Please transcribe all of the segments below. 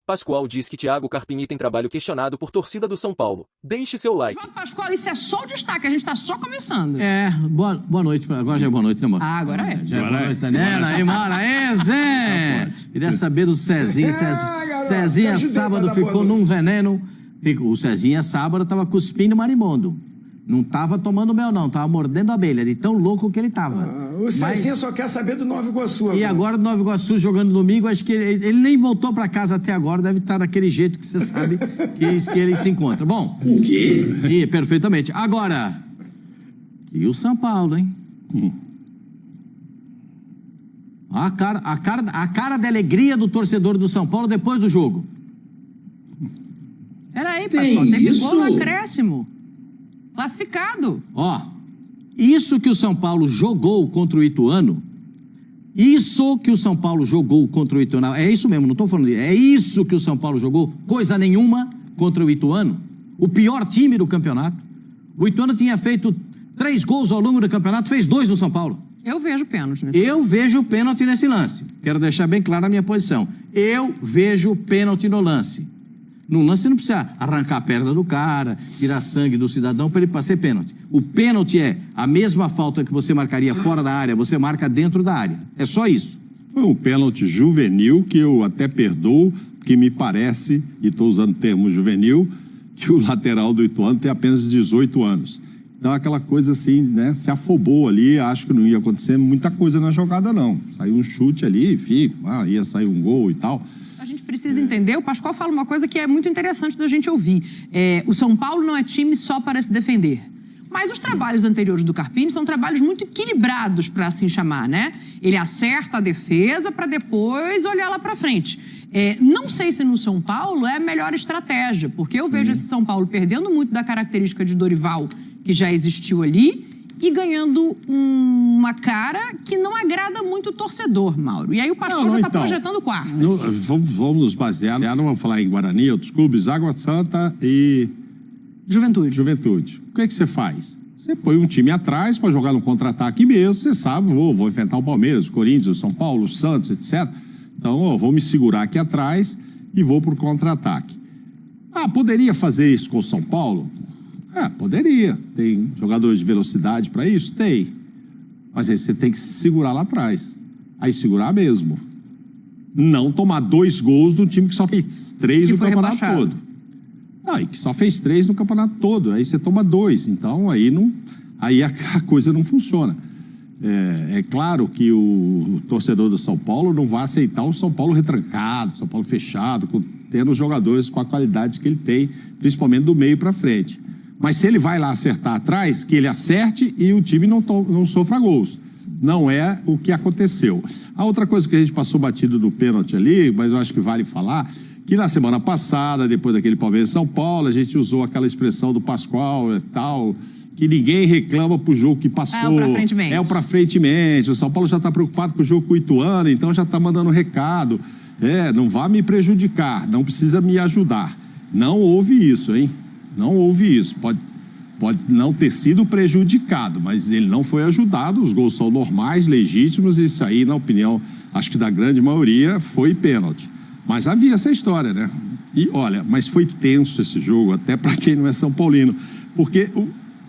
Pascoal diz que Thiago Carpini tem trabalho questionado por torcida do São Paulo. Deixe seu like. João Pascoal, isso é só o destaque, a gente tá só começando. Boa noite. Agora já é boa noite, né, amor? Ah, agora é. Já é boa noite, Daniela. Aí, mora. Aí, Zé! Queria saber do Cezinha. Cezinha, sábado, ficou num veneno. O Cezinha, sábado, tava cuspindo marimbondo. Não tava tomando mel, não. Tava mordendo a abelha, de tão louco que ele tava. O Cezinha só quer saber do Nova Iguaçu. E agora do Nova Iguaçu, jogando domingo, acho que ele nem voltou pra casa até agora. Deve estar daquele jeito que você sabe que ele se encontra. Bom. O quê? Perfeitamente. Agora, e o São Paulo, hein? A cara de alegria do torcedor do São Paulo depois do jogo. Peraí, Pascoal, teve gol no acréscimo. Classificado. Isso que o São Paulo jogou contra o Ituano, é isso mesmo, não estou falando disso, é isso que o São Paulo jogou, coisa nenhuma contra o Ituano, o pior time do campeonato. O Ituano tinha feito 3 gols ao longo do campeonato, fez 2 no São Paulo. Eu vejo pênalti nesse lance. Quero deixar bem clara a minha posição. Eu vejo pênalti no lance. No lance você não precisa arrancar a perna do cara, tirar sangue do cidadão para ele ser pênalti. O pênalti é a mesma falta que você marcaria fora da área, você marca dentro da área. É só isso. Foi um pênalti juvenil que eu até perdoo, porque me parece, e estou usando o termo juvenil, que o lateral do Ituano tem apenas 18 anos. Então aquela coisa assim, né, se afobou ali, acho que não ia acontecer muita coisa na jogada não. Saiu um chute ali, enfim, ia sair um gol e tal. A gente precisa entender, o Pascoal fala uma coisa que é muito interessante da gente ouvir. O São Paulo não é time só para se defender. Mas os trabalhos anteriores do Carpini são trabalhos muito equilibrados, para assim chamar, né? Ele acerta a defesa para depois olhar lá para frente. Não sei se no São Paulo é a melhor estratégia, porque eu vejo esse São Paulo perdendo muito da característica de Dorival, que já existiu ali, e ganhando uma cara que não agrada muito o torcedor, Mauro. E aí o Pascoal já está projetando quartas. Vamos nos basear, não vamos falar em Guarani, outros clubes, Água Santa e... Juventude. O que você faz? Você põe um time atrás para jogar no contra-ataque mesmo, você sabe, vou enfrentar o Palmeiras, o Corinthians, o São Paulo, o Santos, etc. Então, vou me segurar aqui atrás e vou para o contra-ataque. Poderia fazer isso com o São Paulo? Poderia. Tem jogadores de velocidade para isso? Tem. Mas aí você tem que se segurar lá atrás. Aí segurar mesmo. Não tomar 2 gols do time que só fez 3 no campeonato todo. E que só fez 3 no campeonato todo. Aí você toma 2. Então aí a coisa não funciona. É claro que o torcedor do São Paulo não vai aceitar o São Paulo retrancado, São Paulo fechado, tendo os jogadores com a qualidade que ele tem, principalmente do meio para frente. Mas se ele vai lá acertar atrás, que ele acerte e o time não sofra gols. Não é o que aconteceu. A outra coisa que a gente passou batido do pênalti ali, mas eu acho que vale falar, que na semana passada, depois daquele Palmeiras São Paulo, a gente usou aquela expressão do Pascoal e tal, que ninguém reclama pro jogo que passou. É o pra frente mente. É o pra frente mente. O São Paulo já está preocupado com o jogo com o Ituano, então já está mandando recado. Não vá me prejudicar, não precisa me ajudar. Não houve isso, hein? Não houve isso. Pode não ter sido prejudicado, mas ele não foi ajudado. Os gols são normais, legítimos, e isso aí, na opinião, acho que da grande maioria, foi pênalti. Mas havia essa história, né? E olha, mas foi tenso esse jogo, até para quem não é São Paulino. Porque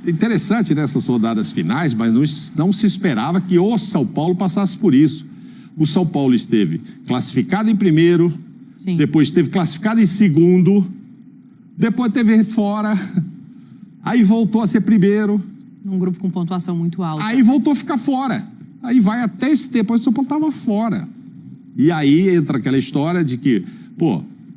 interessante nessas rodadas finais, mas não se esperava que o São Paulo passasse por isso. O São Paulo esteve classificado em primeiro, Sim. Depois esteve classificado em segundo, depois teve fora, aí voltou a ser primeiro. Num grupo com pontuação muito alta. Aí voltou a ficar fora. Aí vai até esse tempo, aí o São Paulo estava fora. E aí entra aquela história de que,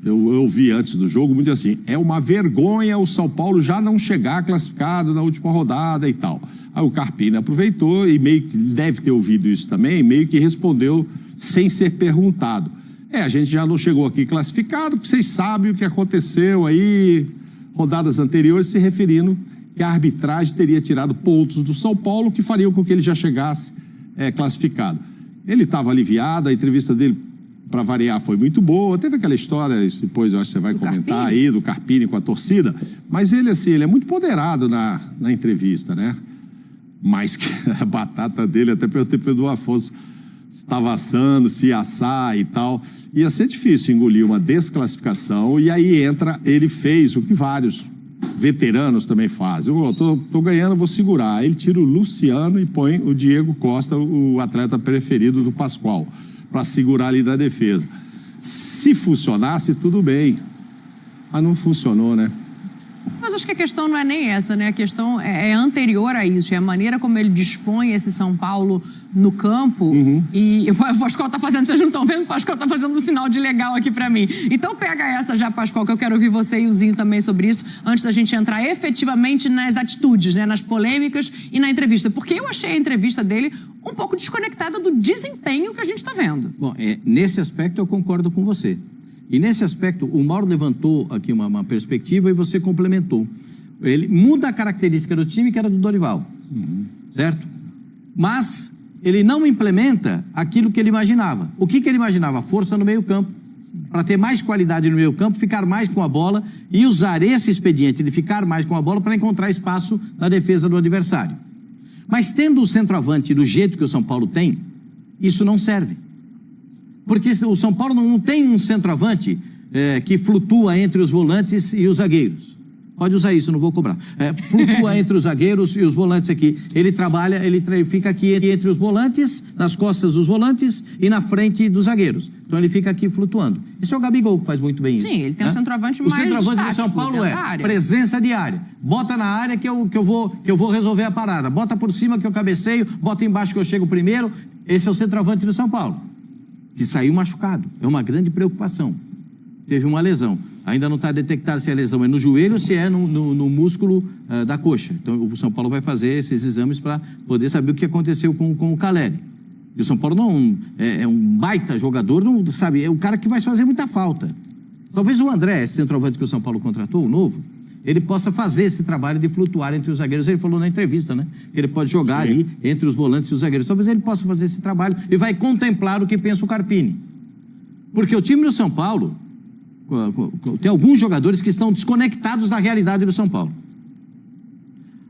eu vi antes do jogo muito assim, é uma vergonha o São Paulo já não chegar classificado na última rodada e tal. Aí o Carpini aproveitou e meio que deve ter ouvido isso também, meio que respondeu sem ser perguntado. A gente já não chegou aqui classificado, porque vocês sabem o que aconteceu aí, rodadas anteriores, se referindo que a arbitragem teria tirado pontos do São Paulo que fariam com que ele já chegasse classificado. Ele estava aliviado, a entrevista dele, para variar, foi muito boa. Teve aquela história, depois eu acho que você vai comentar aí, do Carpini com a torcida. Mas ele, assim, ele é muito ponderado na entrevista, né? Mas que a batata dele, até perguntei para o Afonso, estava assando, se ia assar e tal. Ia ser difícil engolir uma desclassificação, e aí ele fez o que vários veteranos também fazem. Tô ganhando, vou segurar. Ele tira o Luciano e põe o Diego Costa, o atleta preferido do Pascoal, para segurar ali da defesa. Se funcionasse, tudo bem. Mas não funcionou, né? Mas acho que a questão não é nem essa, né? A questão é anterior a isso. É a maneira como ele dispõe esse São Paulo no campo. E o Pascoal tá fazendo, vocês não estão vendo? O Pascoal tá fazendo um sinal de legal aqui pra mim. Então pega essa já, Pascoal, que eu quero ouvir você e o Zinho também sobre isso, antes da gente entrar efetivamente nas atitudes, né? Nas polêmicas e na entrevista. Porque eu achei a entrevista dele um pouco desconectada do desempenho que a gente tá vendo. Bom, nesse aspecto eu concordo com você. E nesse aspecto, o Mauro levantou aqui uma perspectiva e você complementou. Ele muda a característica do time que era do Dorival, certo? Mas ele não implementa aquilo que ele imaginava. O que ele imaginava? Força no meio-campo, para ter mais qualidade no meio-campo, ficar mais com a bola e usar esse expediente de ficar mais com a bola para encontrar espaço na defesa do adversário. Mas tendo o centroavante do jeito que o São Paulo tem, isso não serve. Porque o São Paulo não tem um centroavante que flutua entre os volantes e os zagueiros. Pode usar isso, não vou cobrar. Flutua entre os zagueiros e os volantes aqui. Ele trabalha, ele fica aqui entre os volantes, nas costas dos volantes e na frente dos zagueiros. Então ele fica aqui flutuando. Esse é o Gabigol que faz muito bem isso. Sim, ele tem um centroavante mais estático. O centroavante do São Paulo presença de área. Bota na área que eu vou resolver a parada. Bota por cima que eu cabeceio, bota embaixo que eu chego primeiro. Esse é o centroavante do São Paulo, que saiu machucado. É uma grande preocupação. Teve uma lesão. Ainda não está detectado se a lesão é no joelho ou se é no músculo da coxa. Então, o São Paulo vai fazer esses exames para poder saber o que aconteceu com o Caleri. E o São Paulo não é um baita jogador, não sabe? É um cara que vai fazer muita falta. Talvez o André, esse centroavante que o São Paulo contratou, o novo, ele possa fazer esse trabalho de flutuar entre os zagueiros. Ele falou na entrevista, né? Que ele pode jogar ali entre os volantes e os zagueiros. Talvez ele possa fazer esse trabalho e vai contemplar o que pensa o Carpini. Porque o time do São Paulo tem alguns jogadores que estão desconectados da realidade do São Paulo.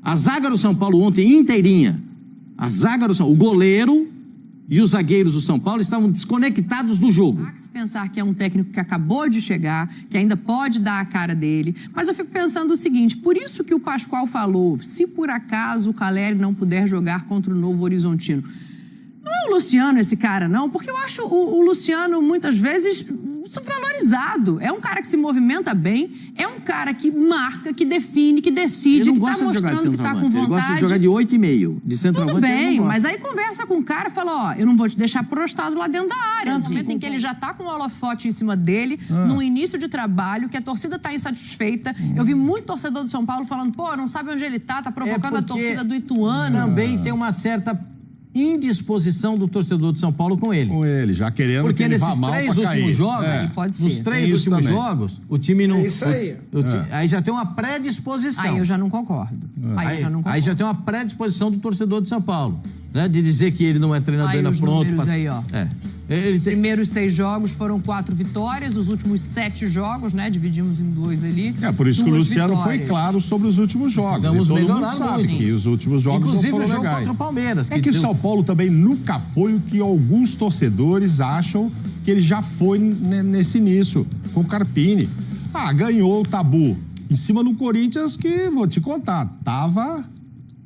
A zaga do São Paulo ontem inteirinha, o goleiro e os zagueiros do São Paulo estavam desconectados do jogo. Há que se pensar que é um técnico que acabou de chegar, que ainda pode dar a cara dele. Mas eu fico pensando o seguinte, por isso que o Pascoal falou, se por acaso o Caleri não puder jogar contra o Novo Horizontino. Não é o Luciano esse cara, não, porque eu acho o Luciano, muitas vezes, subvalorizado. É um cara que se movimenta bem, é um cara que marca, que define, que decide, que tá mostrando que tá com vontade. Ele gosta de jogar de 8,5, de centroavante. Tudo bem, mas aí conversa com o cara e fala, ó, eu não vou te deixar prostado lá dentro da área. No momento em que ele já tá com o holofote em cima dele, no início de trabalho, que a torcida tá insatisfeita. Eu vi muito torcedor do São Paulo falando, pô, não sabe onde ele tá provocando a torcida do Ituano. Também tem uma certa indisposição do torcedor de São Paulo com ele. Com ele, já querendo que ele vá mal pra cair. Porque nesses 3 últimos jogos, pode ser. nos 3 últimos jogos, o time não... É isso aí. Aí já tem uma predisposição. Aí eu já não concordo. Aí já tem uma predisposição do torcedor de São Paulo, né? De dizer que ele não é treinador ainda pronto. Aí, ó. Primeiros 6 jogos foram 4 vitórias, os últimos 7 jogos, né? Dividimos em 2 ali. Por isso que o Luciano foi claro sobre os últimos jogos. Precisamos melhorar mundo sabe que os últimos jogos não foram legais. Inclusive o jogo contra o Palmeiras. Que o São Paulo também nunca foi o que alguns torcedores acham que ele já foi nesse início, com o Carpini. Ganhou o tabu em cima do Corinthians, que, vou te contar, tava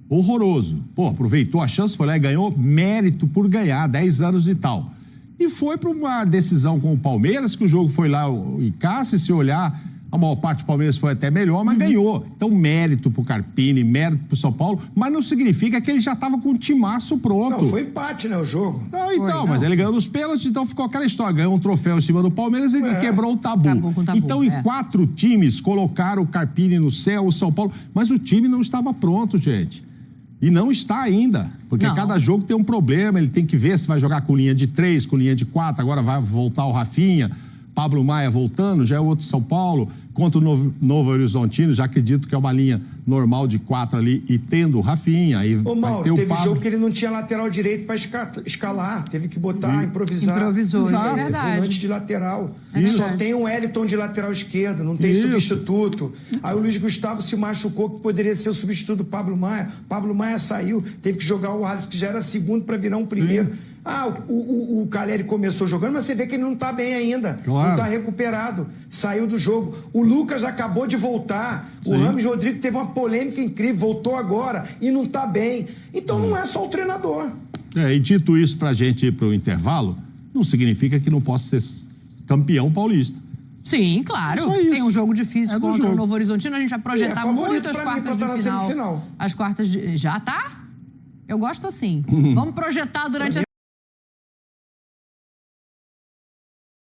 horroroso. Aproveitou a chance, foi lá e ganhou, mérito por ganhar, 10 anos e tal. E foi para uma decisão com o Palmeiras, que o jogo foi lá e cá, se olhar, a maior parte do Palmeiras foi até melhor, mas ganhou. Então, mérito pro Carpini, mérito pro São Paulo, mas não significa que ele já estava com um timaço pronto. Não, foi empate, né, o jogo. Mas ele ganhou nos pênaltis, então ficou aquela história. Ganhou um troféu em cima do Palmeiras e quebrou o tabu. Acabou com o tabu. Então, em 4 times, colocaram o Carpini no céu, o São Paulo, mas o time não estava pronto, gente. E não está ainda, porque cada jogo tem um problema, ele tem que ver se vai jogar com linha de 3, com linha de 4, agora vai voltar o Rafinha, Pablo Maia voltando, já é outro São Paulo, contra o Novo Horizontino, já acredito que é uma linha normal de 4 ali, e tendo o Rafinha. Aí Mauro, teve jogo que ele não tinha lateral direito para escalar, teve que botar, improvisar. Improvisou, isso é verdade. verdade. Volante de lateral. Isso. Só tem o Wellington de lateral esquerdo, não tem substituto. Aí o Luiz Gustavo se machucou, que poderia ser o substituto do Pablo Maia. Pablo Maia saiu, teve que jogar o Alisson, que já era segundo, para virar um primeiro. O Caleri começou jogando, mas você vê que ele não tá bem ainda. Claro. Não tá recuperado. Saiu do jogo. O Lucas acabou de voltar. Sim. O Rames Rodrigues teve uma polêmica incrível, voltou agora e não tá bem. Então não é só o treinador. E dito isso pra gente ir pro intervalo, não significa que não possa ser campeão paulista. Sim, claro. Só isso. Tem um jogo difícil É do contra jogo. o Novo Horizontino. A gente vai projetar favorito muito as pra mim quartas pra de estar na final. semifinal. As quartas de... Já tá? Eu gosto assim. Vamos projetar durante a